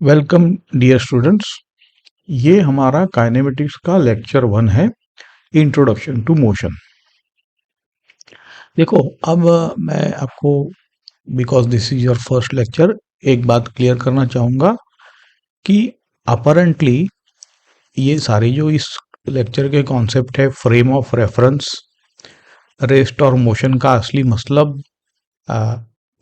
Welcome dear students. ये हमारा kinematics का लेक्चर 1 है, इंट्रोडक्शन टू मोशन। देखो, अब मैं आपको, because this is your first lecture, एक बात क्लियर करना चाहूँगा कि अपेरेंटली ये सारी जो इस लेक्चर के कॉन्सेप्ट है, फ्रेम ऑफ रेफरेंस, रेस्ट और मोशन का असली मतलब,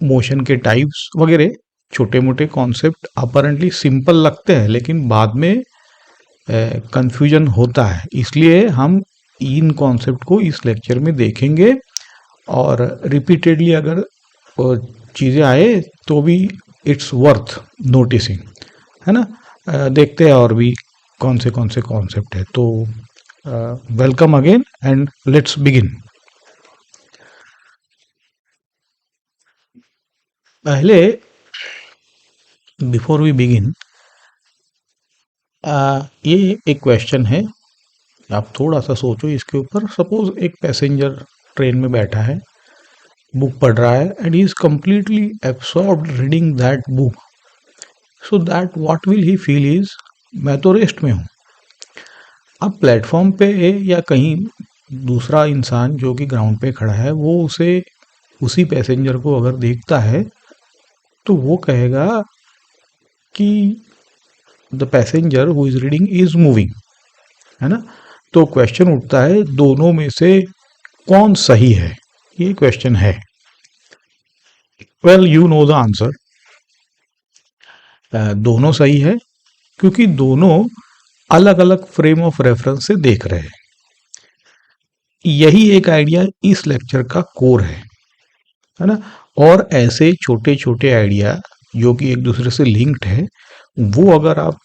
मोशन के टाइप्स वगैरह, छोटे मोटे कॉन्सेप्ट अपेरेंटली सिंपल लगते हैं, लेकिन बाद में कंफ्यूजन होता है। इसलिए हम इन कॉन्सेप्ट को इस लेक्चर में देखेंगे और रिपीटेडली अगर चीज़ें आए तो भी इट्स वर्थ नोटिसिंग, है ना। देखते हैं और भी कौन से कॉन्सेप्ट है। तो welcome again and let's begin. पहले बिफोर वी बिगिन, ये एक क्वेश्चन है, आप थोड़ा सा सोचो इसके ऊपर। सपोज एक पैसेंजर ट्रेन में बैठा है, बुक पढ़ रहा है and he is completely absorbed reading that book, so that what will he feel is, मैं तो रेस्ट में हूँ। अब प्लेटफॉर्म पे या कहीं दूसरा इंसान जो कि ग्राउंड पे खड़ा है, वो उसी पैसेंजर को अगर देखता है तो वो कहेगा कि the passenger who is reading is moving, है ना। तो क्वेश्चन उठता है, दोनों में से कौन सही है, ये क्वेश्चन है। Well, you know the answer. दोनों सही है, क्योंकि दोनों अलग अलग फ्रेम ऑफ रेफरेंस से देख रहे हैं। यही एक आइडिया इस लेक्चर का कोर है ना। और ऐसे छोटे छोटे आइडिया जो कि एक दूसरे से लिंक्ड है, वो अगर आप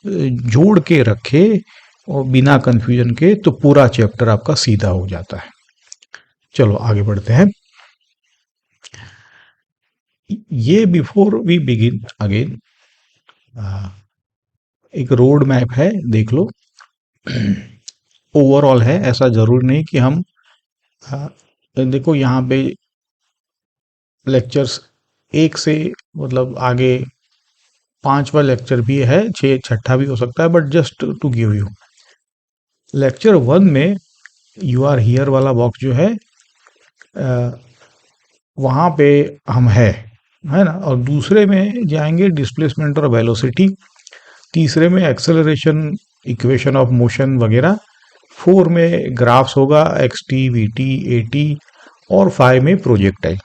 जोड़ के रखे और बिना कंफ्यूजन के, तो पूरा चैप्टर आपका सीधा हो जाता है। चलो आगे बढ़ते हैं। ये बिफोर वी बिगिन अगेन, एक रोड मैप है, देख लो। ओवरऑल है, ऐसा जरूर नहीं कि हम देखो यहाँ पे लेक्चर्स एक से मतलब आगे 5वां लेक्चर भी है, 6 भी हो सकता है, but just to give you, lecture 1 में यू आर हियर वाला बॉक्स जो है, वहाँ पे हम है ना। और दूसरे में जाएंगे डिस्प्लेसमेंट और वेलोसिटी, तीसरे में एक्सेलरेशन, इक्वेशन ऑफ मोशन वगैरह, 4 में ग्राफ्स होगा, x T, we T, A T, और 5 में प्रोजेक्टाइल,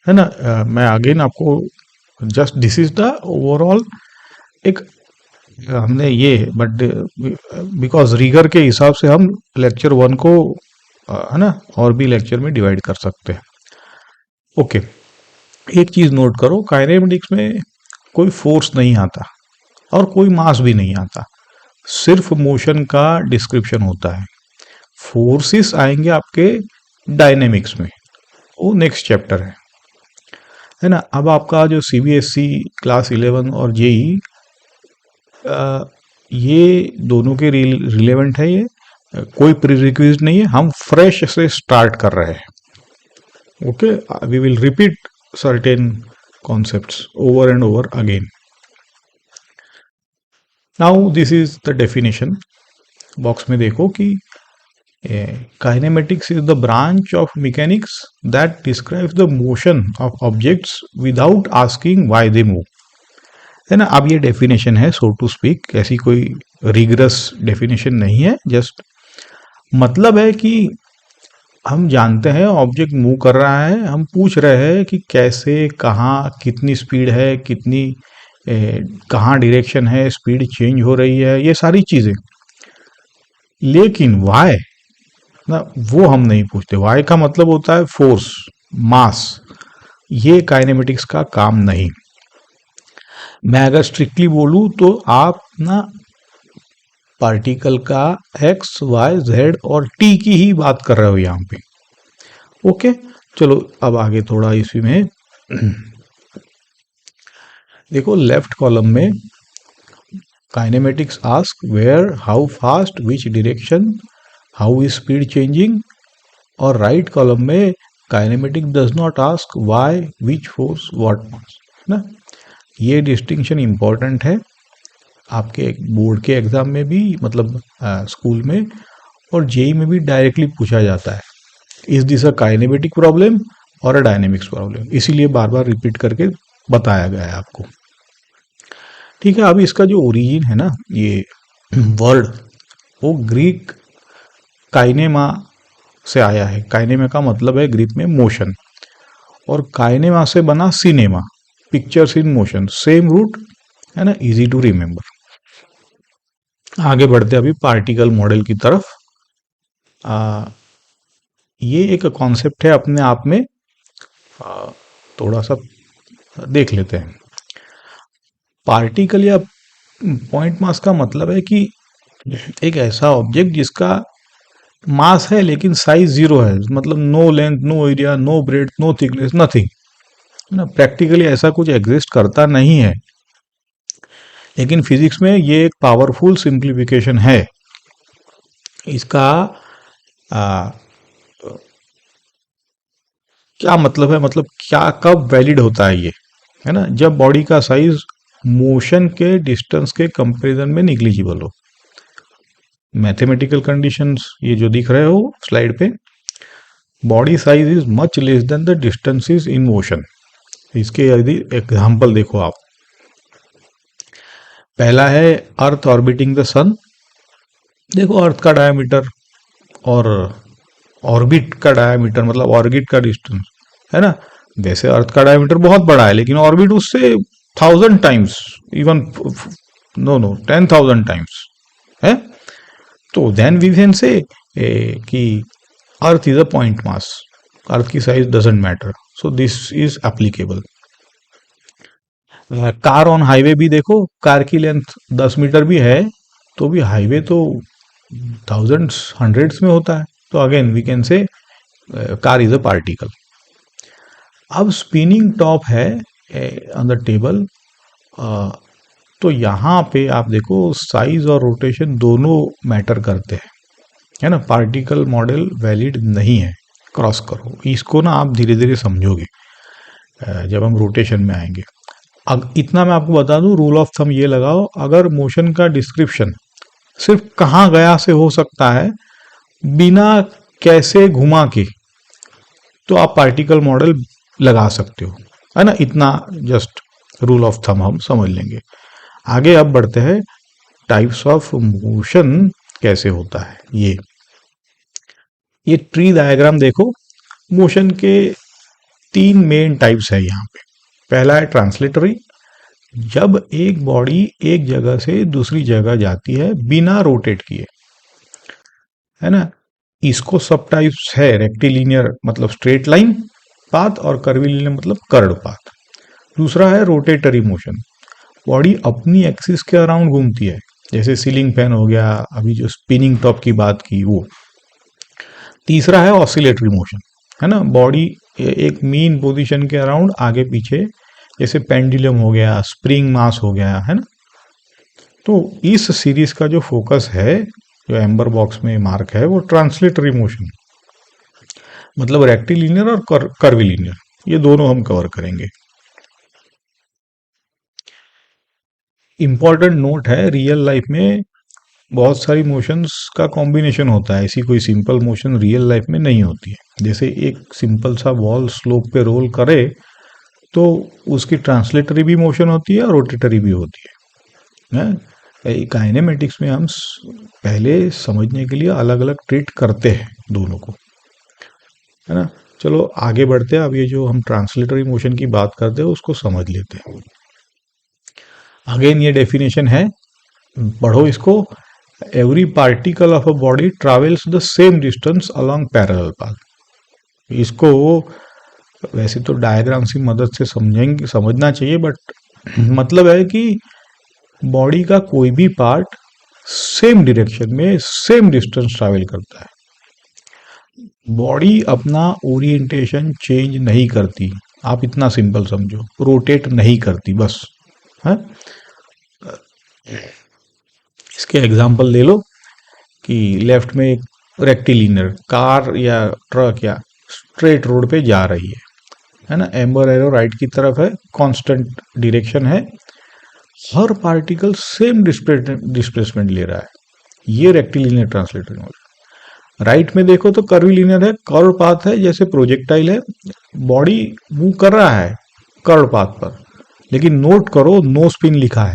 है ना। मैं अगेन आपको just this is the overall एक हमने ये, बट बिकॉज रीगर के हिसाब से हम लेक्चर 1 को है ना और भी लेक्चर में डिवाइड कर सकते हैं। ओके, एक चीज नोट करो, काइनेमेटिक्स में कोई फोर्स नहीं आता और कोई मास भी नहीं आता, सिर्फ मोशन का डिस्क्रिप्शन होता है। फोर्सेस आएंगे आपके डायनेमिक्स में, वो नेक्स्ट चैप्टर है ना। अब आपका जो सीबीएसई क्लास 11 और जेई, ये दोनों के रिलेवेंट है, ये कोई प्रीरिक्विजिट नहीं है, हम फ्रेश से स्टार्ट कर रहे हैं। Okay, we will repeat certain concepts over and over again. Now this is the definition. Box में देखो कि kinematics is the branch of mechanics that describes the motion of objects without asking why they move, है ना। अब ये definition है, सो to speak, ऐसी कोई रिगरस डेफिनेशन नहीं है, जस्ट मतलब है कि हम जानते हैं ऑब्जेक्ट मूव कर रहा है, हम पूछ रहे हैं कि कैसे, कहाँ, कितनी स्पीड है, कितनी कहाँ डायरेक्शन है, स्पीड चेंज हो रही है, ये सारी चीजें। लेकिन वाई ना, वो हम नहीं पूछते। वाई का मतलब होता है फोर्स, मास, ये काइनेमेटिक्स का काम नहीं। मैं अगर स्ट्रिक्टली बोलूं तो आप ना पार्टिकल का एक्स, वाई, जेड और टी की ही बात कर रहे हो यहाँ पे। ओके, चलो अब आगे थोड़ा इसी में देखो, लेफ्ट कॉलम में kinematics ask where, how fast, which direction, how is speed changing, और राइट कॉलम में kinematic does not ask why, which force, what mass, ना। ये डिस्टिंक्शन इम्पॉर्टेंट है आपके बोर्ड के एग्जाम में भी, मतलब स्कूल में, और जेई में भी डायरेक्टली पूछा जाता है, is this a kinematic problem और अ डायनेमिक्स प्रॉब्लम, इसीलिए बार बार रिपीट करके बताया गया है आपको। ठीक है, अब इसका जो ओरिजिन है ना, ये वर्ड, वो ग्रीक काइनेमा से आया है। काइनेमा का मतलब है ग्रीक में मोशन, और काइनेमा से बना cinema, pictures in motion, same root है ना, इजी टू रिमेम्बर। आगे बढ़ते अभी पार्टिकल मॉडल की तरफ। आ, ये एक कॉन्सेप्ट है अपने आप में, थोड़ा सा देख लेते हैं। पार्टिकल या पॉइंट मास का मतलब है कि एक ऐसा ऑब्जेक्ट जिसका मास है लेकिन साइज जीरो है, मतलब no length, no area, no breadth, no thickness, nothing, है ना। प्रैक्टिकली ऐसा कुछ एग्जिस्ट करता नहीं है, लेकिन फिजिक्स में ये एक पावरफुल सिंप्लीफिकेशन है इसका। आ, क्या मतलब है, मतलब क्या कब वैलिड होता है ये, है ना, जब बॉडी का साइज मोशन के डिस्टेंस के कंपैरिजन में निग्लिजिबल हो। मैथमेटिकल कंडीशंस ये जो दिख रहे हो स्लाइड पे, body size is much less than the distances in motion. इसके यदि एग्जांपल देखो आप, पहला है अर्थ ऑर्बिटिंग द सन। देखो अर्थ का डायमीटर और ऑर्बिट का डायमीटर, मतलब ऑर्बिट का डिस्टेंस, है ना। वैसे अर्थ का डायमीटर बहुत बड़ा है, लेकिन ऑर्बिट उससे 1000 times, even no no 10,000 times है। तो देन वी कैन से कि earth is a point mass, अर्थ की size doesn't matter, so this is applicable. Car on highway भी देखो, कार की लेंथ 10 मीटर भी है, तो भी हाईवे तो थाउजेंड्स हंड्रेड्स में होता है, तो again we can say car is a particle. अब स्पिनिंग टॉप है ऑन द टेबल, तो यहाँ पे आप देखो साइज और रोटेशन दोनों मैटर करते हैं, है ना। पार्टिकल मॉडल वैलिड नहीं है, क्रॉस करो इसको ना, आप धीरे धीरे समझोगे जब हम रोटेशन में आएंगे। अब इतना मैं आपको बता दूं, रूल ऑफ थंब ये लगाओ, अगर मोशन का डिस्क्रिप्शन सिर्फ कहाँ गया से हो सकता है बिना कैसे घुमा के, तो आप पार्टिकल मॉडल लगा सकते हो, है ना। इतना जस्ट रूल ऑफ थंब हम समझ लेंगे। आगे अब बढ़ते हैं, टाइप्स ऑफ मोशन कैसे होता है। ये ट्री डायग्राम देखो, मोशन के 3 मेन टाइप्स है यहाँ पे। पहला है ट्रांसलेटरी, जब एक बॉडी एक जगह से दूसरी जगह जाती है बिना रोटेट किए, है ना। इसको सब टाइप्स है, रेक्टिलिनियर मतलब स्ट्रेट लाइन पाथ, और कर्विलिनियर मतलब कर्ड पाथ। दूसरा है रोटेटरी मोशन, बॉडी अपनी एक्सिस के अराउंड घूमती है, जैसे सीलिंग फैन हो गया, अभी जो स्पिनिंग टॉप की बात की वो। तीसरा है ऑसिलेटरी मोशन, है ना, बॉडी एक मीन पोजीशन के अराउंड आगे पीछे, जैसे पेंडुलम हो गया, स्प्रिंग मास हो गया, है ना। तो इस सीरीज का जो फोकस है, जो एम्बर बॉक्स में मार्क है, वो ट्रांसलेटरी मोशन, मतलब रेक्टिलिनियर और कर्विलिनियर, ये दोनों हम कवर करेंगे। इंपॉर्टेंट नोट है, रियल लाइफ में बहुत सारी मोशंस का कॉम्बिनेशन होता है, ऐसी कोई सिंपल मोशन रियल लाइफ में नहीं होती है। जैसे एक सिंपल सा बॉल स्लोप पे रोल करे, तो उसकी ट्रांसलेटरी भी मोशन होती है और रोटेटरी भी होती है। काइनेमेटिक्स में हम पहले समझने के लिए अलग अलग ट्रीट करते हैं दोनों को, है ना। चलो आगे बढ़ते हैं, अब ये जो हम ट्रांसलेटरी मोशन की बात करते हैं उसको समझ लेते हैं। अगेन ये डेफिनेशन है, पढ़ो इसको। Every particle of a body travels the same distance along parallel path. इसको वैसे तो डायग्राम की मदद से समझेंगे, समझना चाहिए, बट मतलब है कि बॉडी का कोई भी पार्ट सेम डायरेक्शन में सेम डिस्टेंस ट्रैवल करता है। बॉडी अपना ओरिएंटेशन चेंज नहीं करती, आप इतना सिंपल समझो, रोटेट नहीं करती बस, है। इसके एग्जांपल ले लो कि लेफ्ट में एक रेक्टिलिनियर कार या ट्रक या स्ट्रेट रोड पे जा रही है, है ना, एम्बर एरो राइट की तरफ है, कांस्टेंट डायरेक्शन है, हर पार्टिकल सेम डिस्प्लेसमेंट ले रहा है, ये रेक्टिलिनियर ट्रांसलेटरी मोशन। राइट में देखो तो कर्वीलिनियर है, कर्व पाथ है, जैसे प्रोजेक्टाइल है, बॉडी मूव कर रहा है कर्व पाथ पर, लेकिन नोट करो नो स्पिन लिखा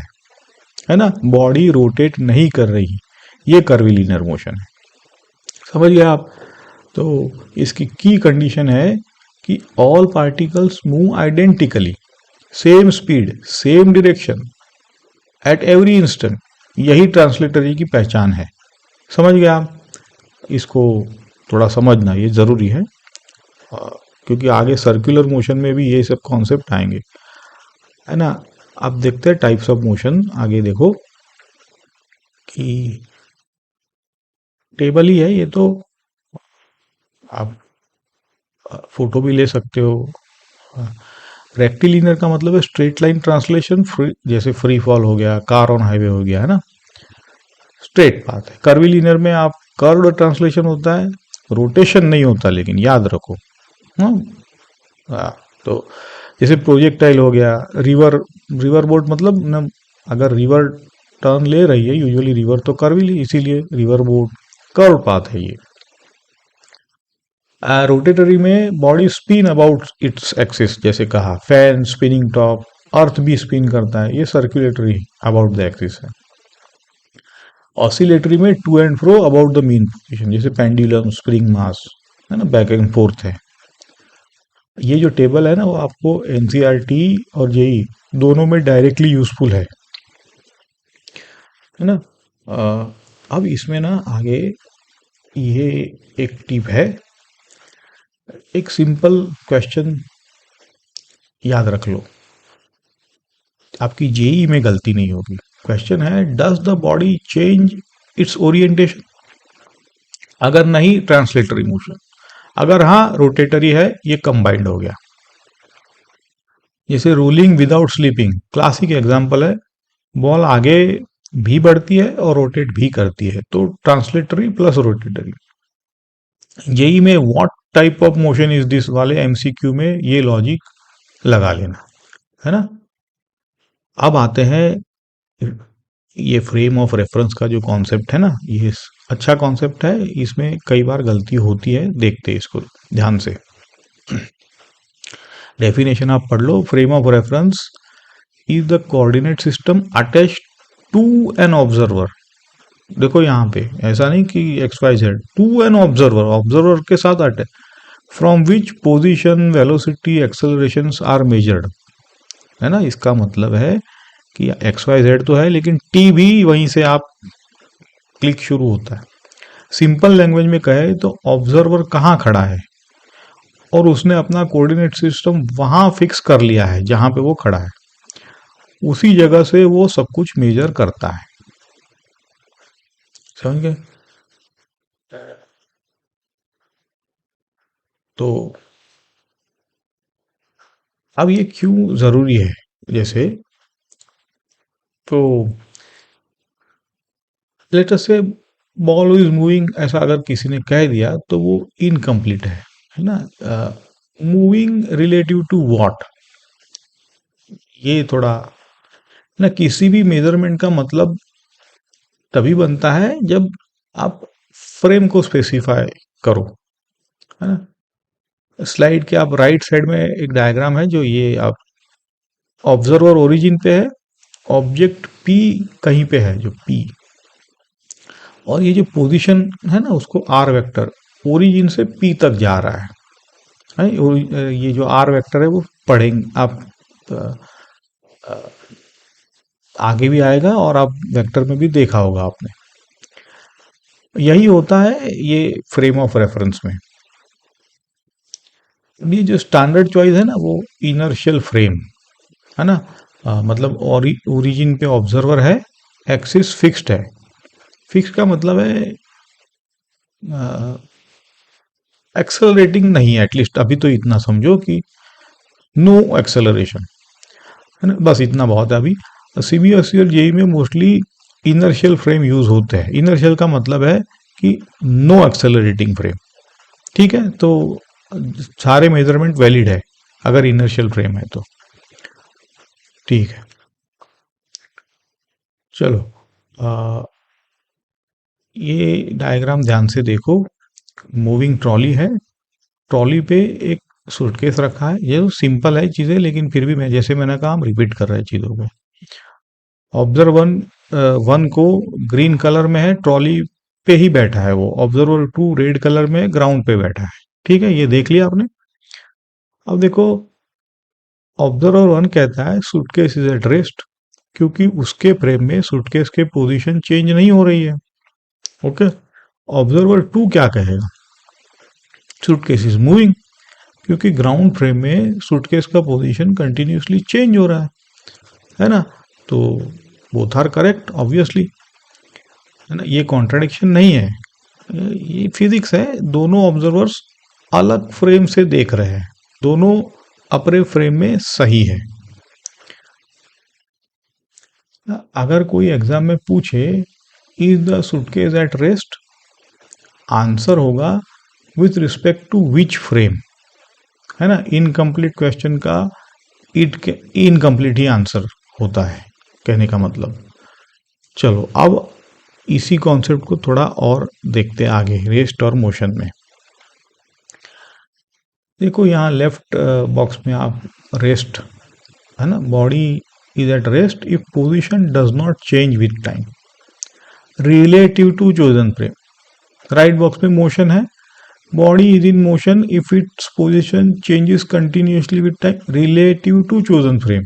है ना, बॉडी रोटेट नहीं कर रही, ये कर्वीलिनियर मोशन है। समझ गए आप? तो इसकी की कंडीशन है कि all particles move identically, same speed, same direction at every instant, यही ट्रांसलेटरी की पहचान है। समझ गए आप? इसको थोड़ा समझना ये जरूरी है, क्योंकि आगे सर्कुलर मोशन में भी ये सब कॉन्सेप्ट आएंगे, है ना। अब देखते हैं टाइप्स ऑफ मोशन, आगे देखो कि टेबल ही है ये तो, आप फोटो भी ले सकते हो। रेक्टिलिनियर का मतलब है स्ट्रेट लाइन ट्रांसलेशन, जैसे फ्री फॉल हो गया, कार ऑन हाईवे हो गया, है ना, स्ट्रेट पाथ है। कर्वीलिनियर में आप कर्व्ड ट्रांसलेशन होता है, रोटेशन नहीं होता, लेकिन याद रखो। हाँ, तो जैसे प्रोजेक्टाइल हो गया, रिवर, रिवर बोट मतलब न, अगर रिवर टर्न ले रही है, यूजुअली रिवर तो कर्वी, इसीलिए रिवर बोट कर्व पाथ है ये। रोटेटरी में body spin about its axis, जैसे कहा फैन, स्पिनिंग टॉप, अर्थ भी स्पिन करता है, ये सर्कुलेटरी अबाउट द एक्सिस है। ऑसिलेटरी में to and fro about the mean position, जैसे पेंडुलम, स्प्रिंग मास, है ना, बैक एंड फोर्थ है। ये जो टेबल है ना, वो आपको एनसीईआरटी और जेई दोनों में डायरेक्टली यूजफुल है ना। अब इसमें ना आगे ये एक टिप है, एक सिंपल क्वेश्चन याद रख लो, आपकी जेई में गलती नहीं होगी। क्वेश्चन है, does the body change it's orientation? अगर नहीं, ट्रांसलेटरी मोशन, अगर हाँ, रोटेटरी है, ये कंबाइंड हो गया। जैसे rolling without sleeping classic example है, बॉल आगे भी बढ़ती है और रोटेट भी करती है, तो ट्रांसलेटरी प्लस रोटेटरी। जेई में what type of motion is this वाले एमसीक्यू में ये लॉजिक लगा लेना, है ना। अब आते हैं, ये फ्रेम ऑफ रेफरेंस का जो कॉन्सेप्ट है ना, ये अच्छा कॉन्सेप्ट है, इसमें कई बार गलती होती है, देखते इसको ध्यान से। डेफिनेशन आप पढ़ लो, frame of reference is the coordinate system attach to an observer. देखो यहाँ पे ऐसा नहीं कि X Y Z, to an observer, observer के साथ attach, from which position velocity acceleration are measured, है ना। इसका मतलब है कि एक्स वाई जेड तो है, लेकिन टी भी वहीं से आप क्लिक शुरू होता है। सिंपल लैंग्वेज में कहे तो ऑब्जर्वर कहाँ खड़ा है और उसने अपना कोऑर्डिनेट सिस्टम वहां फिक्स कर लिया है जहां पे वो खड़ा है, उसी जगह से वो सब कुछ मेजर करता है। समझ गए? तो अब ये क्यों जरूरी है, जैसे तो लेट अस से बॉल इज मूविंग, ऐसा अगर किसी ने कह दिया तो वो इनकम्प्लीट है ना। मूविंग रिलेटिव टू व्हाट, ये थोड़ा ना, किसी भी मेजरमेंट का मतलब तभी बनता है जब आप फ्रेम को स्पेसिफाई करो, है ना। स्लाइड के आप राइट साइड में एक डायग्राम है, जो ये आप ऑब्जर्वर ओरिजिन पे है, ऑब्जेक्ट पी कहीं पे है, जो पी, और ये जो पोजीशन है ना, उसको आर वेक्टर, ओरिजिन से पी तक जा रहा है। ये जो आर वेक्टर है वो पढ़ेंगे आप, आगे भी आएगा और आप वेक्टर में भी देखा होगा आपने। यही होता है ये फ्रेम ऑफ रेफरेंस में। ये जो स्टैंडर्ड चॉइस है ना, वो इनर्शियल फ्रेम है ना, मतलब ओरिजिन पे ऑब्जर्वर है, एक्सिस फिक्स्ड है। फिक्स का मतलब है एक्सेलरेटिंग नहीं है, एटलीस्ट अभी तो इतना समझो कि नो एक्सेलरेशन, है ना, बस इतना बहुत है अभी। सीबीएसई और जेई में मोस्टली इनर्शियल फ्रेम यूज होते हैं। इनर्शियल का मतलब है कि नो एक्सेलरेटिंग फ्रेम, ठीक है, तो सारे मेजरमेंट वैलिड है। अगर इनर्शियल फ्रेम है तो। ठीक है, चलो ये डायग्राम ध्यान से देखो। मूविंग ट्रॉली है, ट्रॉली पे एक सूटकेस रखा है। ये सिंपल है चीजें, लेकिन फिर भी मैं जैसे मैंने कहा हम रिपीट कर रहे हैं चीजों को। ऑब्जर्वर वन वन को ग्रीन कलर में है, ट्रॉली पे ही बैठा है वो। ऑब्जर्वर टू रेड कलर में ग्राउंड पे बैठा है। ठीक है, ये देख लिया आपने। अब देखो, ऑब्जर्वर वन कहता है सूटकेस इज एट रेस्ट, क्योंकि उसके फ्रेम में सूटकेस के पोजीशन चेंज नहीं हो रही है। ओके, ऑब्जर्वर टू क्या कहेगा? सूटकेस इज मूविंग, क्योंकि ग्राउंड फ्रेम में सूटकेस का पोजीशन कंटिन्यूसली चेंज हो रहा है ना। तो बोथ आर करेक्ट ऑब्वियसली, है ना। ये कॉन्ट्राडिक्शन नहीं है, ये फिजिक्स है। दोनों ऑब्जर्वर्स अलग फ्रेम से देख रहे हैं, दोनों अपने फ्रेम में सही है। अगर कोई एग्जाम में पूछे is the suitcase at rest, answer होगा with respect to which frame, है ना। इनकम्प्लीट क्वेश्चन का इनकम्प्लीट ही आंसर होता है, कहने का मतलब। चलो अब इसी कॉन्सेप्ट को थोड़ा और देखते आगे रेस्ट और मोशन में। देखो यहाँ लेफ्ट बॉक्स में आप रेस्ट, है ना, body is at rest if position does not change with time relative to chosen frame. Right box में मोशन है, body is in motion if its position changes continuously with time relative to chosen frame.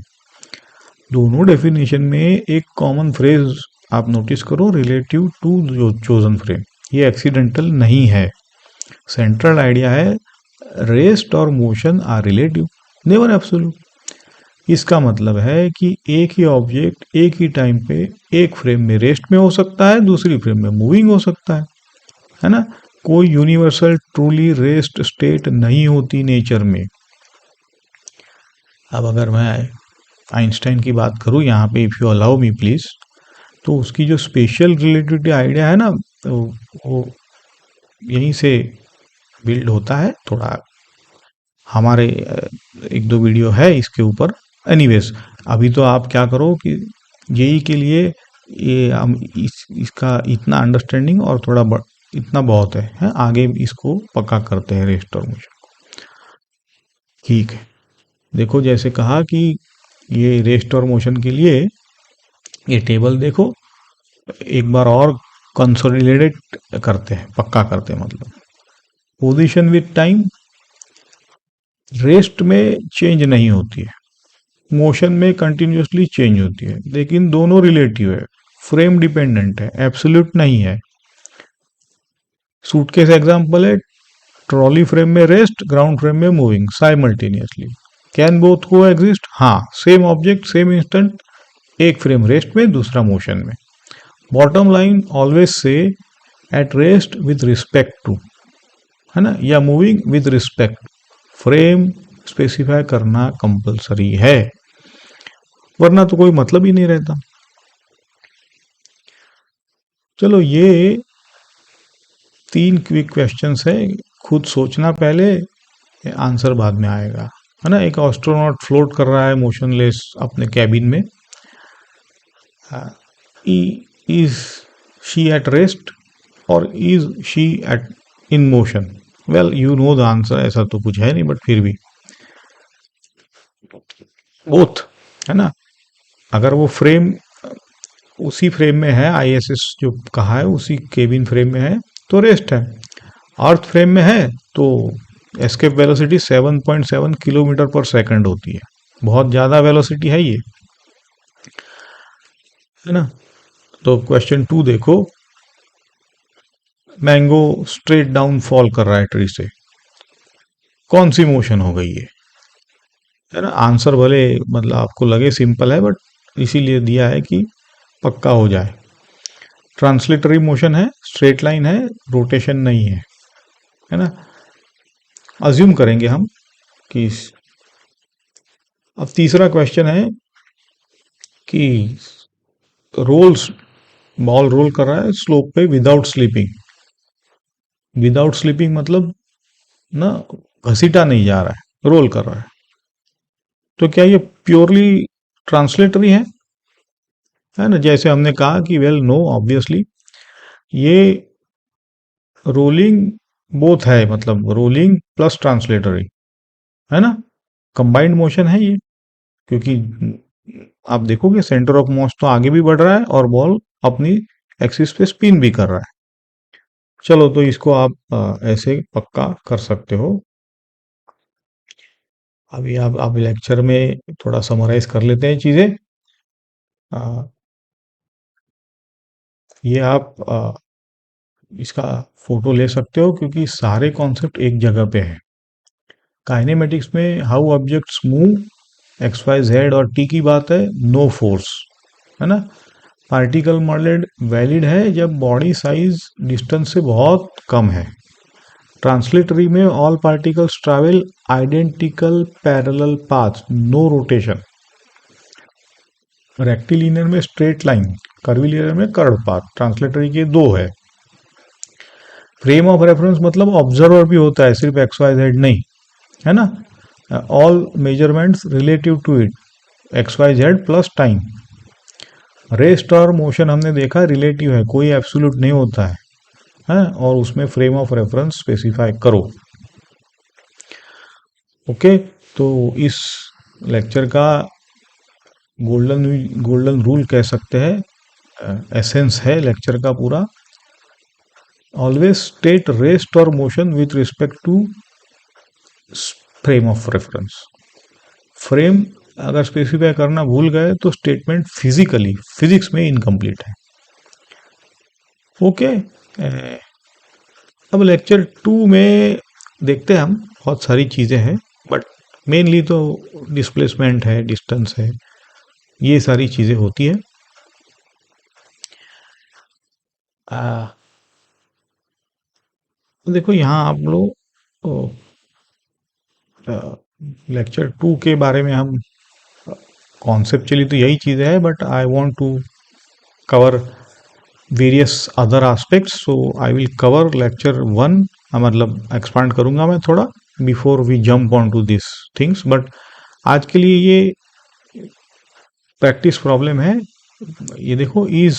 दोनों definition में एक common phrase आप notice करो, relative to chosen frame. ये accidental नहीं है, सेंट्रल आइडिया है रेस्ट और motion are relative, never absolute. इसका मतलब है कि एक ही ऑब्जेक्ट एक ही टाइम पे एक फ्रेम में रेस्ट में हो सकता है, दूसरी फ्रेम में मूविंग हो सकता है ना। कोई यूनिवर्सल ट्रूली रेस्ट स्टेट नहीं होती नेचर में। अब अगर मैं आइंस्टाइन की बात करूं यहाँ पे, if you allow me please, तो उसकी जो स्पेशल रिलेटिविटी आइडिया है ना, वो यहीं से बिल्ड होता है। थोड़ा हमारे एक दो वीडियो है इसके ऊपर। एनीवेज, अभी तो आप क्या करो कि जेई के लिए ये हम इसका इतना अंडरस्टैंडिंग और थोड़ा इतना बहुत है, आगे इसको पक्का करते हैं रेस्ट और मोशन। ठीक है, देखो जैसे कहा कि ये रेस्ट और मोशन के लिए ये टेबल देखो, एक बार और कंसोलिडेट करते हैं, पक्का करते हैं। मतलब पोजीशन विथ टाइम रेस्ट में चेंज नहीं होती है, मोशन में कंटिन्यूसली चेंज होती है, लेकिन दोनों रिलेटिव है, फ्रेम डिपेंडेंट है, एब्सोल्यूट नहीं है। सूटकेस एग्जांपल है, ट्रॉली फ्रेम में रेस्ट, ग्राउंड फ्रेम में moving simultaneously. Can both coexist? हाँ, सेम ऑब्जेक्ट सेम इंस्टेंट, एक फ्रेम रेस्ट में दूसरा मोशन में। Bottom line always say at rest with respect to, है ना, या moving with respect. Frame specify करना कंपलसरी है, वरना तो कोई मतलब ही नहीं रहता। चलो ये 3 क्विक क्वेश्चंस है, खुद सोचना पहले, आंसर बाद में आएगा, है ना। एक एस्ट्रोनॉट फ्लोट कर रहा है मोशनलेस अपने कैबिन में। इज शी एट रेस्ट और is she at in motion? Well you know the answer, ऐसा तो कुछ है नहीं, बट फिर भी बोथ, है ना। अगर वो फ्रेम उसी फ्रेम में है, आईएसएस जो कहा है उसी केबिन फ्रेम में है तो रेस्ट है। अर्थ फ्रेम में है तो एस्केप वेलोसिटी 7.7 किलोमीटर पर सेकंड होती है, बहुत ज्यादा वेलोसिटी है ये, है ना। तो क्वेश्चन 2 देखो, मैंगो स्ट्रेट डाउन फॉल कर रहा है ट्री से, कौन सी मोशन हो गई है ना। आंसर भले मतलब आपको लगे सिंपल है, बट इसीलिए दिया है कि पक्का हो जाए। ट्रांसलेटरी मोशन है, स्ट्रेट लाइन है, रोटेशन नहीं है ना। अज्यूम करेंगे हम कि अब तीसरा क्वेश्चन है कि रोल्स, बॉल रोल कर रहा है स्लोप पे विदाउट स्लिपिंग। विदाउट स्लिपिंग मतलब ना घसीटा नहीं जा रहा है, रोल कर रहा है। तो क्या ये प्योरली ट्रांसलेटरी है ना? जैसे हमने कहा कि वेल नो, ऑब्वियसली ये रोलिंग बोथ है, मतलब रोलिंग प्लस ट्रांसलेटरी, है ना? कंबाइंड मोशन है ये, क्योंकि आप देखोगे सेंटर ऑफ मास तो आगे भी बढ़ रहा है और बॉल अपनी एक्सिस पे स्पिन भी कर रहा है। चलो, तो इसको आप ऐसे पक्का कर सकते हो। अभी आप लेक्चर में थोड़ा समराइज कर लेते हैं चीजें। ये आप इसका फोटो ले सकते हो, क्योंकि सारे कॉन्सेप्ट एक जगह पे है। काइनेमेटिक्स में how objects move, x Y z और टी की बात है, नो फोर्स, है ना? पार्टिकल मॉडल वैलिड है जब बॉडी साइज डिस्टेंस से बहुत कम है। ट्रांसलेटरी में all particles travel identical parallel path, no rotation. Rectilinear में स्ट्रेट लाइन, कर्विलिनियर में कर्व पाथ। ट्रांसलेटरी के दो है। फ्रेम ऑफ रेफरेंस मतलब ऑब्जर्वर भी होता है, सिर्फ एक्स वाई जेड नहीं, है ना? All measurements relative to it, x Y z plus time. Rest और मोशन हमने देखा रिलेटिव है, कोई एब्सोल्यूट नहीं होता है, और उसमें फ्रेम ऑफ रेफरेंस स्पेसिफाई करो। ओके, तो इस लेक्चर का गोल्डन रूल कह सकते हैं, एसेंस है लेक्चर का पूरा। ऑलवेज स्टेट रेस्ट और motion with respect to frame of reference. Frame अगर स्पेसिफाई करना भूल गए तो स्टेटमेंट फिजिकली, फिजिक्स में इनकम्प्लीट है। ओके, अब लेक्चर 2 में देखते हैं हम, बहुत सारी चीज़ें हैं, बट मेनली तो डिस्प्लेसमेंट है, डिस्टेंस है, ये सारी चीज़ें होती है। देखो यहाँ आप लोग लेक्चर 2 के बारे में हम कॉन्सेप्चुअली तो यही चीज़ें है, but I want to cover various other aspects, so I will cover lecture 1, मतलब एक्सपांड करूंगा मैं थोड़ा before we jump on to this things. But आज के लिए ये प्रैक्टिस प्रॉब्लम है। ये देखो, is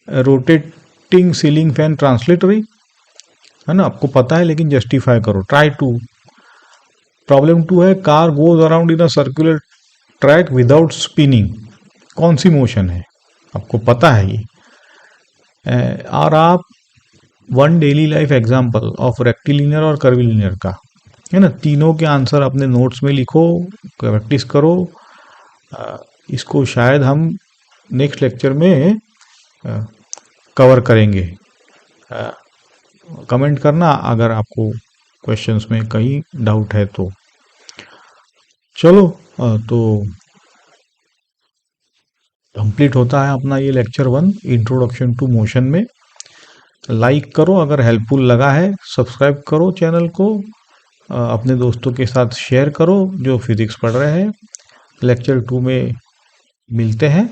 rotating ceiling fan translatory, है ना? आपको पता है, लेकिन जस्टिफाई करो, ट्राई टू। प्रॉब्लम 2 है, car goes around in a circular track without spinning, कौन सी मोशन है? आपको पता है ये। और आप one daily life example of rectilinear और कर्विलिनियर का, है ना? तीनों के आंसर अपने नोट्स में लिखो, प्रैक्टिस करो। इसको शायद हम नेक्स्ट लेक्चर में कवर करेंगे। कमेंट करना अगर आपको क्वेश्चंस में कहीं डाउट है तो। चलो, तो कंप्लीट होता है अपना ये लेक्चर 1, इंट्रोडक्शन टू मोशन में। लाइक करो अगर हेल्पफुल लगा है, सब्सक्राइब करो चैनल को, अपने दोस्तों के साथ शेयर करो जो फिजिक्स पढ़ रहे हैं। लेक्चर 2 में मिलते हैं।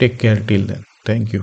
Take care till then, thank you.